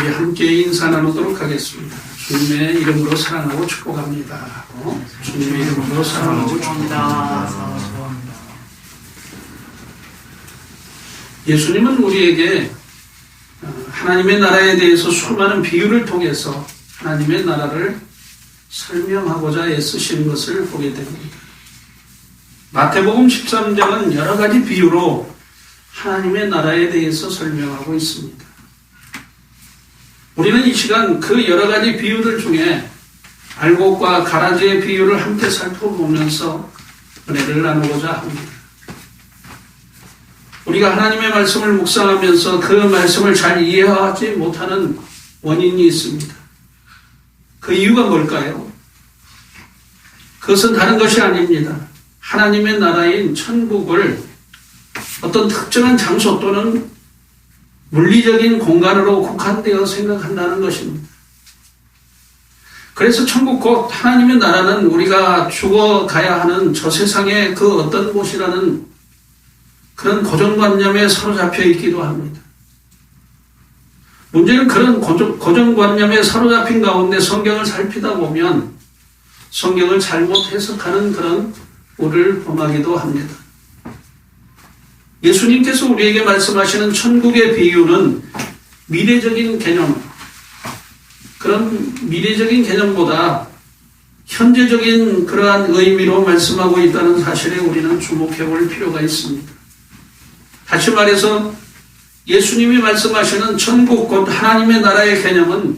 우리 함께 인사 나누도록 하겠습니다. 주님의 이름으로 사랑하고 축복합니다. 주님의 이름으로 사랑하고 축복합니다. 예수님은 우리에게 하나님의 나라에 대해서 수많은 비유를 통해서 하나님의 나라를 설명하고자 애쓰시는 것을 보게 됩니다. 마태복음 13장은 여러 가지 비유로 하나님의 나라에 대해서 설명하고 있습니다. 우리는 이 시간 그 여러 가지 비유들 중에 알곡과 가라지의 비유를 함께 살펴보면서 은혜를 나누고자 합니다. 우리가 하나님의 말씀을 묵상하면서 그 말씀을 잘 이해하지 못하는 원인이 있습니다. 그 이유가 뭘까요? 그것은 다른 것이 아닙니다. 하나님의 나라인 천국을 어떤 특정한 장소 또는 물리적인 공간으로 국한되어 생각한다는 것입니다. 그래서 천국 곧 하나님의 나라는 우리가 죽어가야 하는 저 세상의 그 어떤 곳이라는 그런 고정관념에 사로잡혀 있기도 합니다. 문제는 그런 고정관념에 사로잡힌 가운데 성경을 살피다 보면 성경을 잘못 해석하는 그런 우를 범하기도 합니다. 예수님께서 우리에게 말씀하시는 천국의 비유는 미래적인 개념, 그런 미래적인 개념보다 현재적인 그러한 의미로 말씀하고 있다는 사실에 우리는 주목해 볼 필요가 있습니다. 다시 말해서 예수님이 말씀하시는 천국 곧 하나님의 나라의 개념은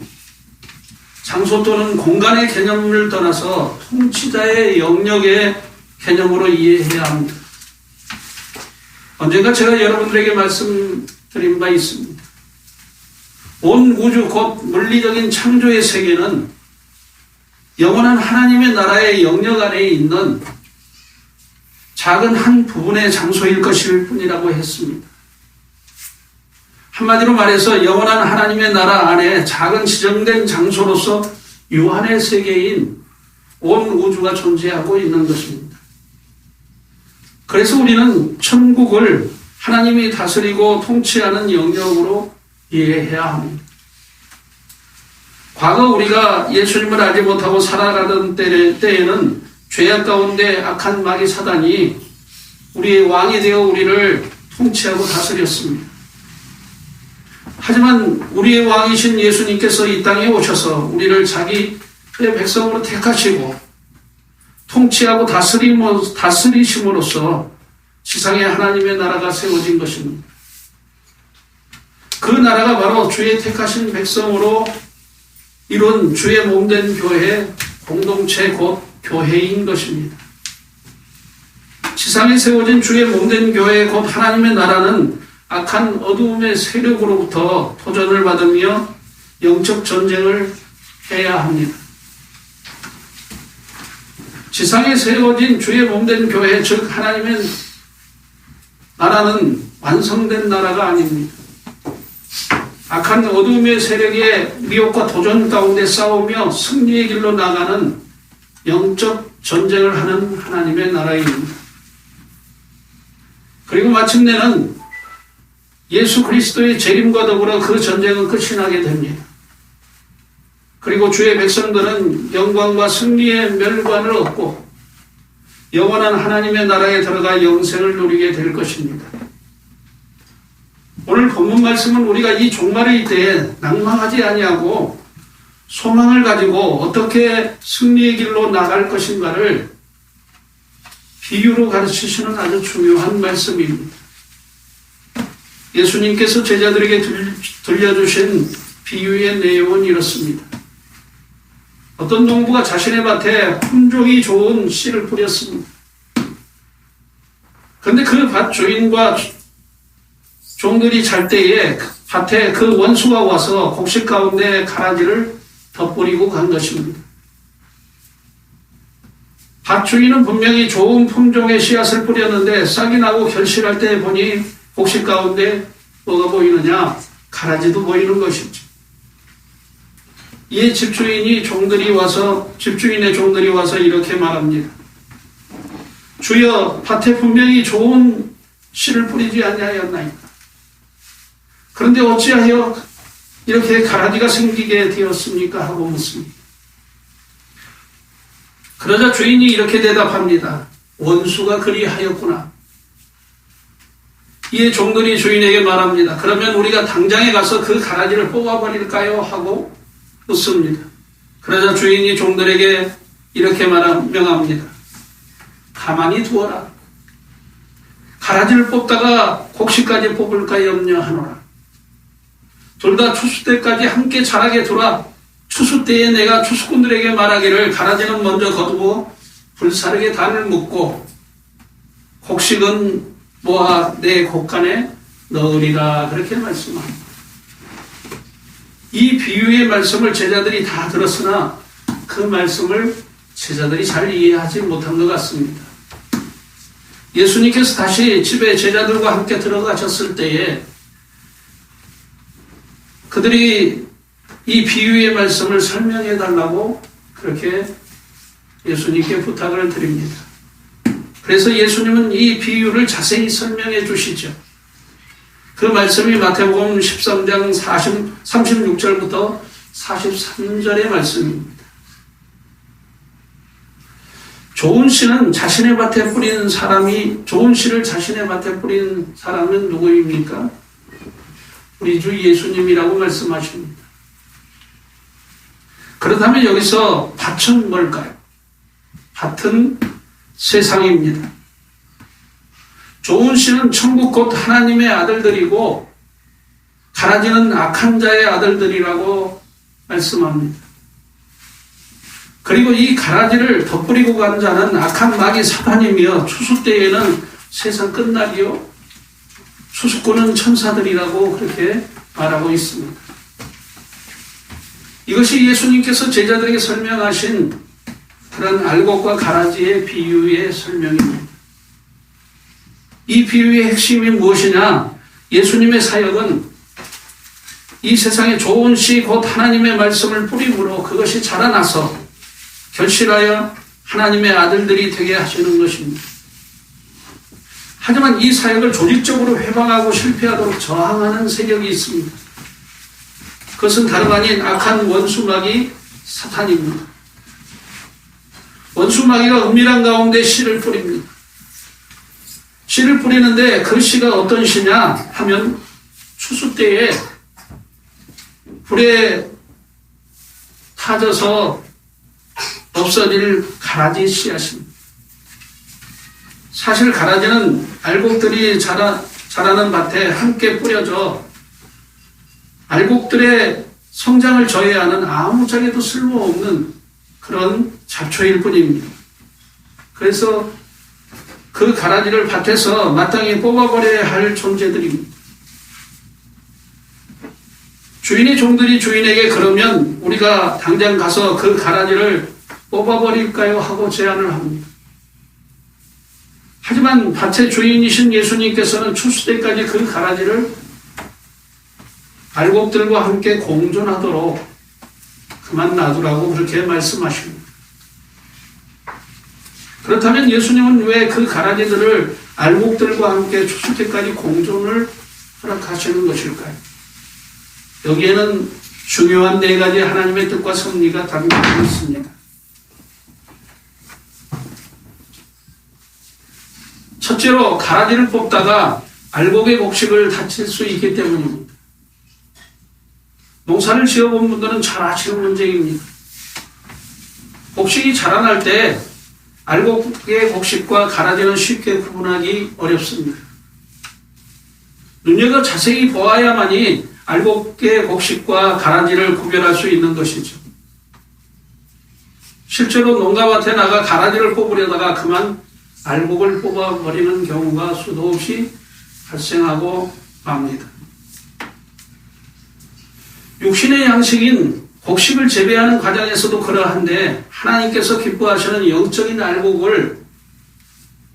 장소 또는 공간의 개념을 떠나서 통치자의 영역의 개념으로 이해해야 합니다. 언젠가 제가 여러분들에게 말씀드린 바 있습니다. 온 우주 곧 물리적인 창조의 세계는 영원한 하나님의 나라의 영역 안에 있는 작은 한 부분의 장소일 것일 뿐이라고 했습니다. 한마디로 말해서 영원한 하나님의 나라 안에 작은 지정된 장소로서 유한의 세계인 온 우주가 존재하고 있는 것입니다. 그래서 우리는 천국을 하나님이 다스리고 통치하는 영역으로 이해해야 합니다. 과거 우리가 예수님을 알지 못하고 살아가던 때에는 죄악 가운데 악한 마귀 사단이 우리의 왕이 되어 우리를 통치하고 다스렸습니다. 하지만 우리의 왕이신 예수님께서 이 땅에 오셔서 우리를 자기의 백성으로 택하시고 통치하고 다스리심으로써 지상에 하나님의 나라가 세워진 것입니다. 그 나라가 바로 주의 택하신 백성으로 이룬 주의 몸된 교회, 공동체 곧 교회인 것입니다. 지상에 세워진 주의 몸된 교회 곧 하나님의 나라는 악한 어두움의 세력으로부터 도전을 받으며 영적 전쟁을 해야 합니다. 지상에 세워진 주의 몸된 교회, 즉 하나님의 나라는 완성된 나라가 아닙니다. 악한 어두움의 세력의 미혹과 도전 가운데 싸우며 승리의 길로 나가는 영적 전쟁을 하는 하나님의 나라입니다. 그리고 마침내는 예수 그리스도의 재림과 더불어 그 전쟁은 끝이 나게 됩니다. 그리고 주의 백성들은 영광과 승리의 멸관을 얻고 영원한 하나님의 나라에 들어가 영생을 누리게 될 것입니다. 오늘 본문 말씀은 우리가 이 종말의 때에 낭망하지 아니하고 소망을 가지고 어떻게 승리의 길로 나갈 것인가를 비유로 가르치시는 아주 중요한 말씀입니다. 예수님께서 제자들에게 들려주신 비유의 내용은 이렇습니다. 어떤 농부가 자신의 밭에 품종이 좋은 씨를 뿌렸습니다. 그런데 그 밭 주인과 종들이 잘 때에 밭에 그 원수가 와서 곡식 가운데 가라지를 덧뿌리고 간 것입니다. 밭 주인은 분명히 좋은 품종의 씨앗을 뿌렸는데 싹이 나고 결실할 때 보니 곡식 가운데 뭐가 보이느냐? 가라지도 보이는 것이죠. 이에 집주인의 종들이 와서 이렇게 말합니다. 주여, 밭에 분명히 좋은 씨를 뿌리지 아니하였나이까. 그런데 어찌하여 이렇게 가라지가 생기게 되었습니까? 하고 묻습니다. 그러자 주인이 이렇게 대답합니다. 원수가 그리하였구나. 이에 종들이 주인에게 말합니다. 그러면 우리가 당장에 가서 그 가라지를 뽑아버릴까요? 하고 묻습니다. 그러자 주인이 종들에게 이렇게 명합니다. 가만히 두어라. 가라지를 뽑다가 곡식까지 뽑을까 염려하노라. 둘 다 추수 때까지 함께 자라게 두라. 추수 때에 내가 추수꾼들에게 말하기를 가라지는 먼저 거두고 불사르게 단을 묶고 곡식은 모아 내 곡간에 넣으리라. 그렇게 말씀합니다. 이 비유의 말씀을 제자들이 다 들었으나 그 말씀을 제자들이 잘 이해하지 못한 것 같습니다. 예수님께서 다시 집에 제자들과 함께 들어가셨을 때에 그들이 이 비유의 말씀을 설명해 달라고 그렇게 예수님께 부탁을 드립니다. 그래서 예수님은 이 비유를 자세히 설명해 주시죠. 그 말씀이 마태복음 13장 36절부터 43절의 말씀입니다. 좋은 씨는 자신의 밭에 뿌리는 사람이, 좋은 씨를 자신의 밭에 뿌리는 사람은 누구입니까? 우리 주 예수님이라고 말씀하십니다. 그렇다면 여기서 밭은 뭘까요? 밭은 세상입니다. 좋은 씨는 천국 곧 하나님의 아들들이고 가라지는 악한 자의 아들들이라고 말씀합니다. 그리고 이 가라지를 덧뿌리고 간 자는 악한 마귀 사탄이며 추수 때에는 세상 끝날이요 추수꾼은 천사들이라고 그렇게 말하고 있습니다. 이것이 예수님께서 제자들에게 설명하신 그런 알곡과 가라지의 비유의 설명입니다. 이 비유의 핵심이 무엇이냐? 예수님의 사역은 이 세상에 좋은 씨 곧 하나님의 말씀을 뿌림으로 그것이 자라나서 결실하여 하나님의 아들들이 되게 하시는 것입니다. 하지만 이 사역을 조직적으로 회방하고 실패하도록 저항하는 세력이 있습니다. 그것은 다름 아닌 악한 원수마귀 사탄입니다. 원수마귀가 은밀한 가운데 씨를 뿌립니다. 씨를 뿌리는데 그 씨가 어떤 씨냐 하면 추수 때에 불에 타져서 없어질 가라지 씨앗입니다. 사실 가라지는 알곡들이 자라는 밭에 함께 뿌려져 알곡들의 성장을 저해하는 아무짝에도 쓸모없는 그런 잡초일 뿐입니다. 그래서 그 가라지를 밭에서 마땅히 뽑아버려야 할 존재들입니다. 주인의 종들이 주인에게 그러면 우리가 당장 가서 그 가라지를 뽑아버릴까요? 하고 제안을 합니다. 하지만 밭의 주인이신 예수님께서는 추수 때까지 그 가라지를 알곡들과 함께 공존하도록 그만 놔두라고 그렇게 말씀하십니다. 그렇다면 예수님은 왜 그 가라지들을 알곡들과 함께 추수 때까지 공존을 허락하시는 것일까요? 여기에는 중요한 네 가지 하나님의 뜻과 섭리가 담겨 있습니다. 첫째로 가라지를 뽑다가 알곡의 곡식을 다칠 수 있기 때문입니다. 농사를 지어본 분들은 잘 아시는 문제입니다. 곡식이 자라날 때 알곡의 곡식과 가라지는 쉽게 구분하기 어렵습니다. 눈여겨 자세히 보아야만이 알곡의 곡식과 가라지를 구별할 수 있는 것이죠. 실제로 농가밭에 나가 가라지를 뽑으려다가 그만 알곡을 뽑아버리는 경우가 수도 없이 발생하고 맙니다. 육신의 양식인 곡식을 재배하는 과정에서도 그러한데 하나님께서 기뻐하시는 영적인 알곡을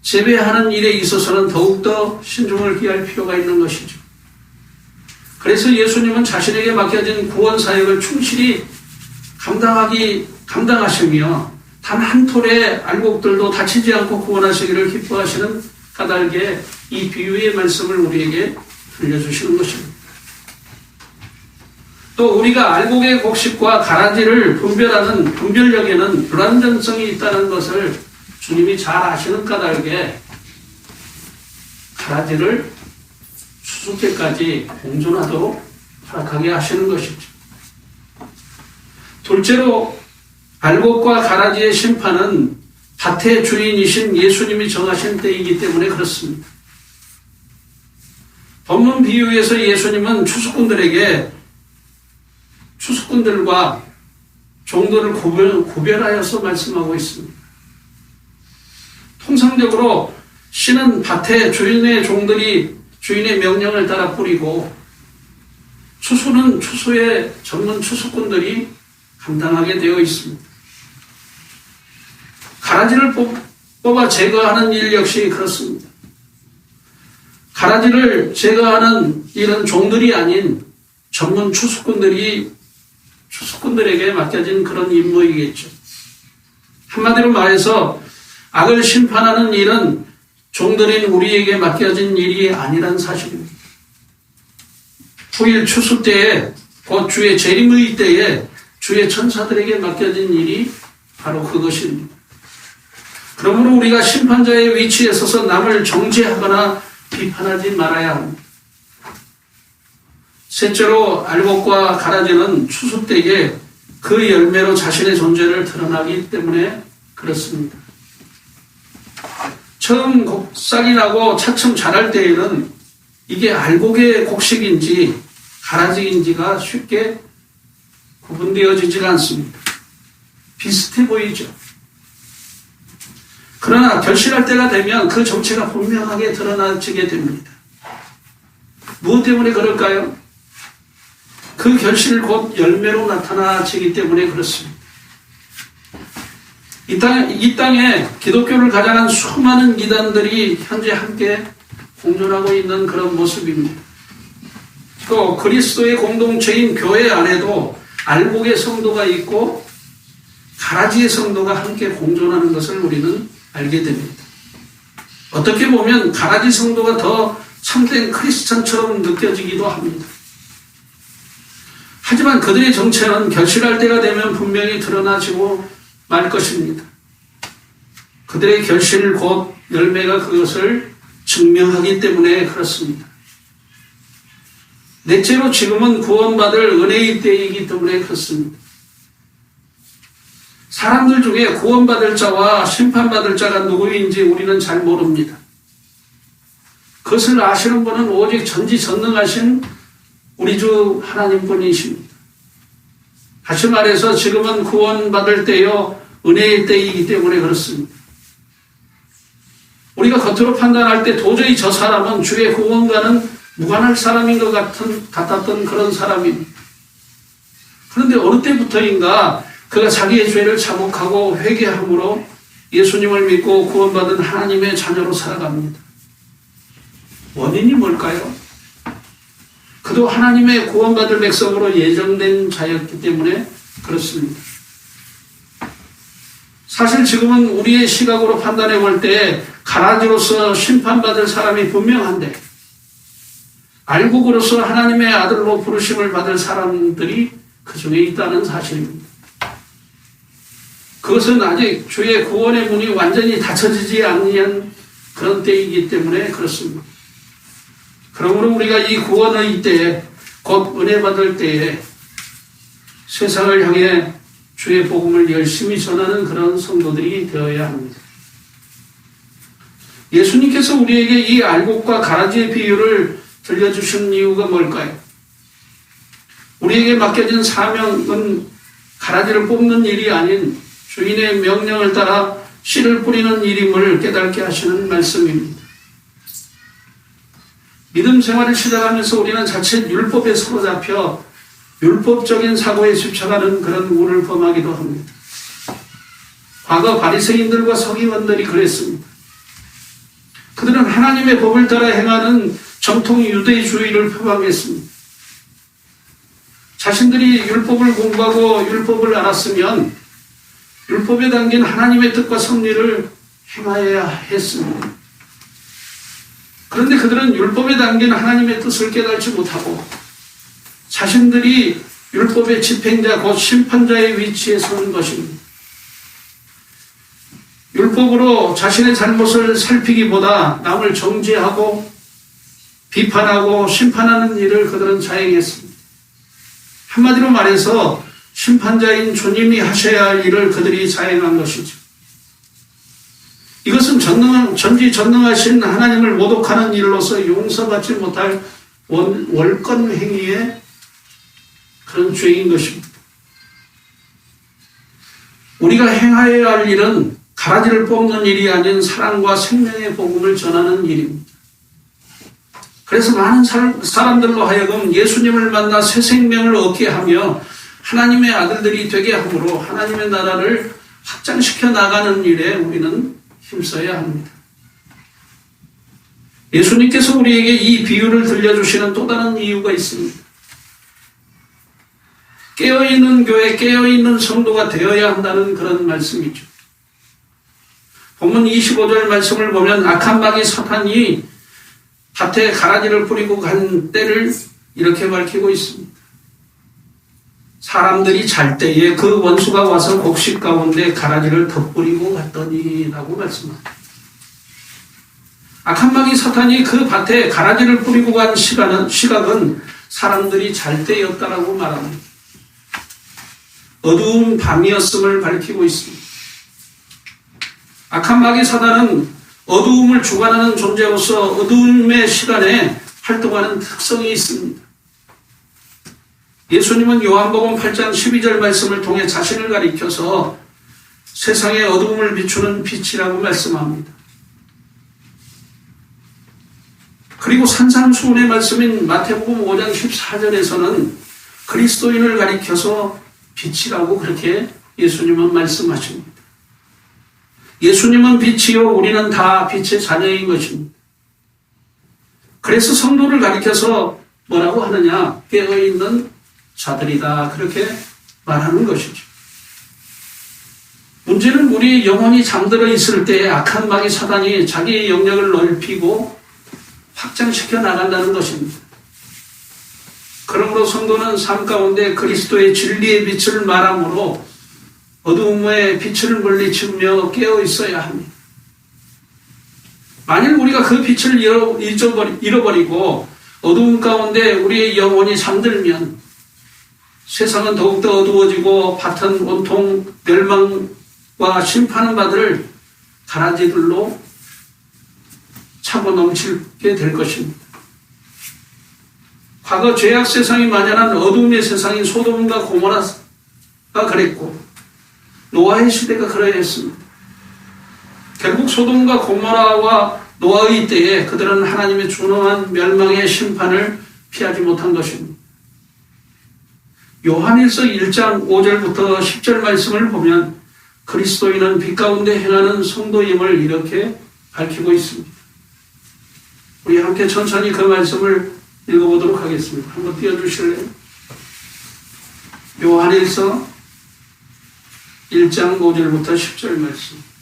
재배하는 일에 있어서는 더욱더 신중을 기할 필요가 있는 것이죠. 그래서 예수님은 자신에게 맡겨진 구원 사역을 충실히 감당하시며 단 한 톨의 알곡들도 다치지 않고 구원하시기를 기뻐하시는 까닭에 이 비유의 말씀을 우리에게 들려주시는 것입니다. 또 우리가 알곡의 곡식과 가라지를 분별하는 분별력에는 불완전성이 있다는 것을 주님이 잘 아시는 까닭에 가라지를 추수 때까지 공존하도록 허락하게 하시는 것이죠. 둘째로 알곡과 가라지의 심판은 밭의 주인이신 예수님이 정하신 때이기 때문에 그렇습니다. 본문 비유에서 예수님은 추수꾼들과 종들을 구별하여서 말씀하고 있습니다. 통상적으로 씨는 밭의 주인의 종들이 주인의 명령을 따라 뿌리고 추수는 추수의 전문 추수꾼들이 감당하게 되어 있습니다. 가라지를 뽑아 제거하는 일 역시 그렇습니다. 가라지를 제거하는 일은 종들이 아닌 전문 추수꾼들에게 맡겨진 그런 임무이겠죠. 한마디로 말해서 악을 심판하는 일은 종들인 우리에게 맡겨진 일이 아니란 사실입니다. 후일 추수 때에 곧 주의 재림의 때에 주의 천사들에게 맡겨진 일이 바로 그것입니다. 그러므로 우리가 심판자의 위치에 서서 남을 정죄하거나 비판하지 말아야 합니다. 셋째로 알곡과 가라지는 추수 때에 그 열매로 자신의 존재를 드러나기 때문에 그렇습니다. 처음 싹이 나고 차츰 자랄 때에는 이게 알곡의 곡식인지 가라지인지가 쉽게 구분되어지지가 않습니다. 비슷해 보이죠. 그러나 결실할 때가 되면 그 정체가 분명하게 드러나지게 됩니다. 무엇 때문에 그럴까요? 그 결실 곧 열매로 나타나지기 때문에 그렇습니다. 이 땅에 기독교를 가장한 수많은 이단들이 현재 함께 공존하고 있는 그런 모습입니다. 또 그리스도의 공동체인 교회 안에도 알곡의 성도가 있고 가라지의 성도가 함께 공존하는 것을 우리는 알게 됩니다. 어떻게 보면 가라지 성도가 더 참된 크리스천처럼 느껴지기도 합니다. 하지만 그들의 정체는 결실할 때가 되면 분명히 드러나지고 말 것입니다. 그들의 결실 곧 열매가 그것을 증명하기 때문에 그렇습니다. 넷째로 지금은 구원받을 은혜의 때이기 때문에 그렇습니다. 사람들 중에 구원받을 자와 심판받을 자가 누구인지 우리는 잘 모릅니다. 그것을 아시는 분은 오직 전지전능하신 우리 주 하나님뿐이십니다. 다시 말해서 지금은 구원받을 때요 은혜의 때이기 때문에 그렇습니다. 우리가 겉으로 판단할 때 도저히 저 사람은 주의 구원과는 무관할 사람인 것 같았던 그런 사람입니다. 그런데 어느 때부터인가 그가 자기의 죄를 자복하고 회개함으로 예수님을 믿고 구원받은 하나님의 자녀로 살아갑니다. 원인이 뭘까요? 그도 하나님의 구원받을 백성으로 예정된 자였기 때문에 그렇습니다. 사실 지금은 우리의 시각으로 판단해 볼 때 가라지로서 심판받을 사람이 분명한데 알곡으로서 하나님의 아들로 부르심을 받을 사람들이 그 중에 있다는 사실입니다. 그것은 아직 주의 구원의 문이 완전히 닫혀지지 않는 그런 때이기 때문에 그렇습니다. 그러므로 우리가 이 구원의 때에 곧 은혜 받을 때에 세상을 향해 주의 복음을 열심히 전하는 그런 성도들이 되어야 합니다. 예수님께서 우리에게 이 알곡과 가라지의 비유를 들려주신 이유가 뭘까요? 우리에게 맡겨진 사명은 가라지를 뽑는 일이 아닌 주인의 명령을 따라 씨를 뿌리는 일임을 깨닫게 하시는 말씀입니다. 믿음 생활을 시작하면서 우리는 자칫 율법에 사로잡혀 율법적인 사고에 집착하는 그런 우를 범하기도 합니다. 과거 바리새인들과 서기관들이 그랬습니다. 그들은 하나님의 법을 따라 행하는 정통 유대주의를 표방했습니다. 자신들이 율법을 공부하고 율법을 알았으면 율법에 담긴 하나님의 뜻과 섭리를 행하여야 했습니다. 그런데 그들은 율법에 담긴 하나님의 뜻을 깨닫지 못하고 자신들이 율법의 집행자 곧 심판자의 위치에 서는 것입니다. 율법으로 자신의 잘못을 살피기보다 남을 정죄하고 비판하고 심판하는 일을 그들은 자행했습니다. 한마디로 말해서 심판자인 주님이 하셔야 할 일을 그들이 자행한 것이죠. 이것은 전지전능하신 하나님을 모독하는 일로서 용서받지 못할 월권 행위의 그런 죄인 것입니다. 우리가 행하여야 할 일은 가라지를 뽑는 일이 아닌 사랑과 생명의 복음을 전하는 일입니다. 그래서 많은 사람들로 하여금 예수님을 만나 새 생명을 얻게 하며 하나님의 아들들이 되게 함으로 하나님의 나라를 확장시켜 나가는 일에 우리는 힘써야 합니다. 예수님께서 우리에게 이 비유를 들려주시는 또 다른 이유가 있습니다. 깨어있는 교회, 깨어있는 성도가 되어야 한다는 그런 말씀이죠. 본문 25절 말씀을 보면 악한 마귀 사탄이 밭에 가라지를 뿌리고 간 때를 이렇게 밝히고 있습니다. 사람들이 잘 때에 그 원수가 와서 곡식 가운데 가라지를 덧뿌리고 갔더니 라고 말씀합니다. 악한 마귀 사탄이 그 밭에 가라지를 뿌리고 간 시각은 사람들이 잘 때였다라고 말합니다. 어두운 밤이었음을 밝히고 있습니다. 악한 마귀 사탄은 어두움을 주관하는 존재로서 어두움의 시간에 활동하는 특성이 있습니다. 예수님은 요한복음 8장 12절 말씀을 통해 자신을 가리켜서 세상의 어두움을 비추는 빛이라고 말씀합니다. 그리고 산상수훈의 말씀인 마태복음 5장 14절에서는 그리스도인을 가리켜서 빛이라고 그렇게 예수님은 말씀하십니다. 예수님은 빛이요 우리는 다 빛의 자녀인 것입니다. 그래서 성도를 가리켜서 뭐라고 하느냐? 깨어있는 자들이다 그렇게 말하는 것이죠. 문제는 우리 영혼이 잠들어 있을 때 악한 마귀 사단이 자기의 영역을 넓히고 확장시켜 나간다는 것입니다. 그러므로 성도는 삶 가운데 그리스도의 진리의 빛을 말함으로 어두움의 빛을 물리치며 깨어 있어야 합니다. 만일 우리가 그 빛을 잃어버리고 어두움 가운데 우리의 영혼이 잠들면 세상은 더욱더 어두워지고 밭은 온통 멸망과 심판을 받을 가라지들로 차고 넘치게 될 것입니다. 과거 죄악 세상이 만연한 어두움의 세상인 소돔과 고모라가 그랬고 노아의 시대가 그러했습니다. 결국 소돔과 고모라와 노아의 때에 그들은 하나님의 준엄한 멸망의 심판을 피하지 못한 것입니다. 요한일서 1장 5절부터 10절 말씀을 보면 그리스도인은 빛 가운데 행하는 성도임을 이렇게 밝히고 있습니다. 우리 함께 천천히 그 말씀을 읽어보도록 하겠습니다. 한번 띄워주실래요? 요한일서 1장 5절부터 10절 말씀.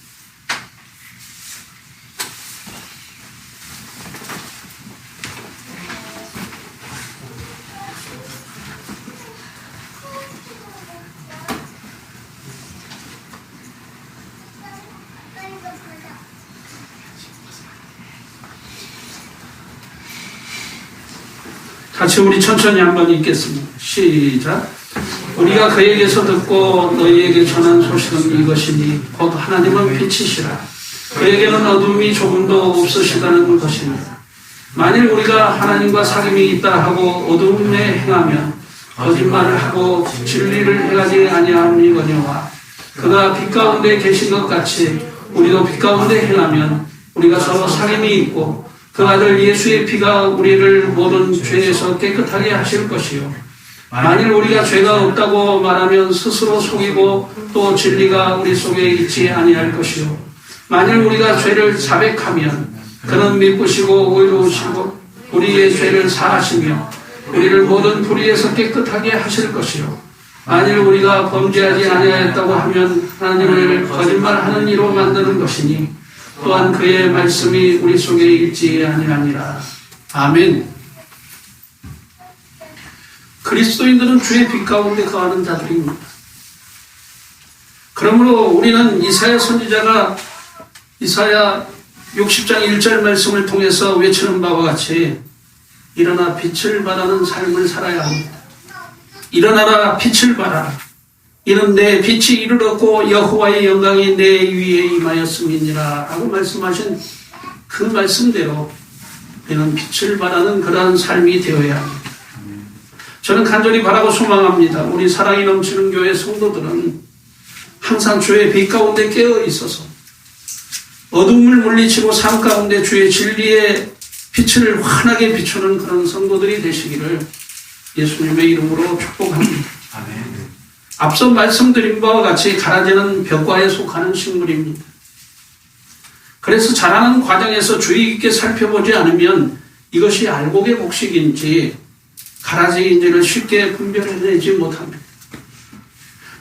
같이 우리 천천히 한번 읽겠습니다. 시작. 우리가 그에게서 듣고 너희에게 전한 소식은 이것이니 곧 하나님은 빛이시라. 그에게는 어둠이 조금도 없으시다는 것입니다. 만일 우리가 하나님과 사귐이 있다 하고 어둠에 행하면 거짓말을 하고 진리를 행하지 아니함이거니와 그가 빛 가운데 계신 것 같이 우리도 빛 가운데 행하면 우리가 서로 사귐이 있고 그 아들 예수의 피가 우리를 모든 죄에서 깨끗하게 하실 것이요 만일 우리가 죄가 없다고 말하면 스스로 속이고 또 진리가 우리 속에 있지 아니할 것이요 만일 우리가 죄를 자백하면 그는 미쁘시고 의로우시고 우리의 죄를 사하시며 우리를 모든 불의에서 깨끗하게 하실 것이요 만일 우리가 범죄하지 아니하였다고 하면 하나님을 거짓말하는 이로 만드는 것이니 또한 그의 말씀이 우리 속에 있지 아니하니라. 아멘. 그리스도인들은 주의 빛 가운데 거하는 자들입니다. 그러므로 우리는 이사야 선지자가 이사야 60장 1절 말씀을 통해서 외치는 바와 같이 일어나 빛을 발하는 삶을 살아야 합니다. 일어나라 빛을 발하라. 이는 내 빛이 이르렀고 여호와의 영광이 내 위에 임하였음이니라 하고 말씀하신 그 말씀대로 우리는 빛을 발하는 그러한 삶이 되어야 합니다. 저는 간절히 바라고 소망합니다. 우리 사랑이 넘치는 교회 성도들은 항상 주의 빛 가운데 깨어 있어서 어둠을 물리치고 삶 가운데 주의 진리의 빛을 환하게 비추는 그런 성도들이 되시기를 예수님의 이름으로 축복합니다. 아멘. 앞서 말씀드린 바와 같이 가라지는 벽과에 속하는 식물입니다. 그래서 자라는 과정에서 주의 깊게 살펴보지 않으면 이것이 알곡의 곡식인지 가라지인지를 쉽게 분별해내지 못합니다.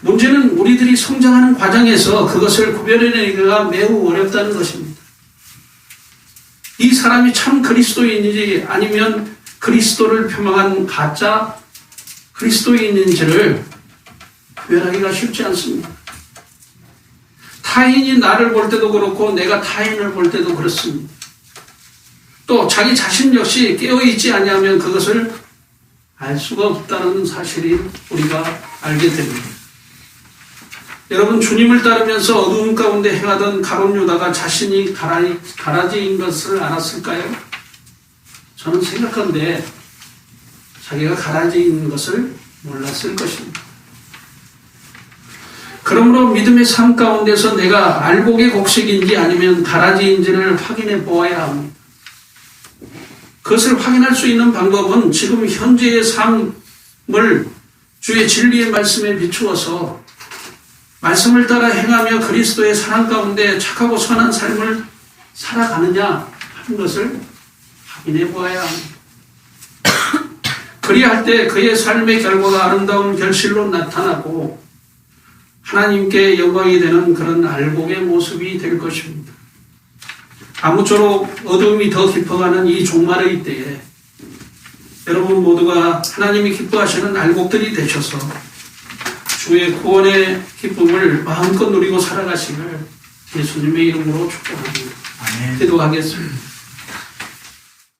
문제는 우리들이 성장하는 과정에서 그것을 구별해내기가 매우 어렵다는 것입니다. 이 사람이 참 그리스도인인지 아니면 그리스도를 표방한 가짜 그리스도인인지를 구별하기가 쉽지 않습니다. 타인이 나를 볼 때도 그렇고 내가 타인을 볼 때도 그렇습니다. 또 자기 자신 역시 깨어있지 아니하면 그것을 알 수가 없다는 사실이 우리가 알게 됩니다. 여러분, 주님을 따르면서 어두움 가운데 행하던 가룟 유다가 자신이 가라지인 것을 알았을까요? 저는 생각한데 자기가 가라지인 것을 몰랐을 것입니다. 그러므로 믿음의 삶 가운데서 내가 알곡의 곡식인지 아니면 가라지인지를 확인해 보아야 합니다. 그것을 확인할 수 있는 방법은 지금 현재의 삶을 주의 진리의 말씀에 비추어서 말씀을 따라 행하며 그리스도의 사랑 가운데 착하고 선한 삶을 살아가느냐 하는 것을 확인해 보아야 합니다. 그리할 때 그의 삶의 결과가 아름다운 결실로 나타나고 하나님께 영광이 되는 그런 알곡의 모습이 될 것입니다. 아무쪼록 어둠이 더 깊어가는 이 종말의 때에 여러분 모두가 하나님이 기뻐하시는 알곡들이 되셔서 주의 구원의 기쁨을 마음껏 누리고 살아가시길 예수님의 이름으로 축복합니다. 아멘. 기도하겠습니다.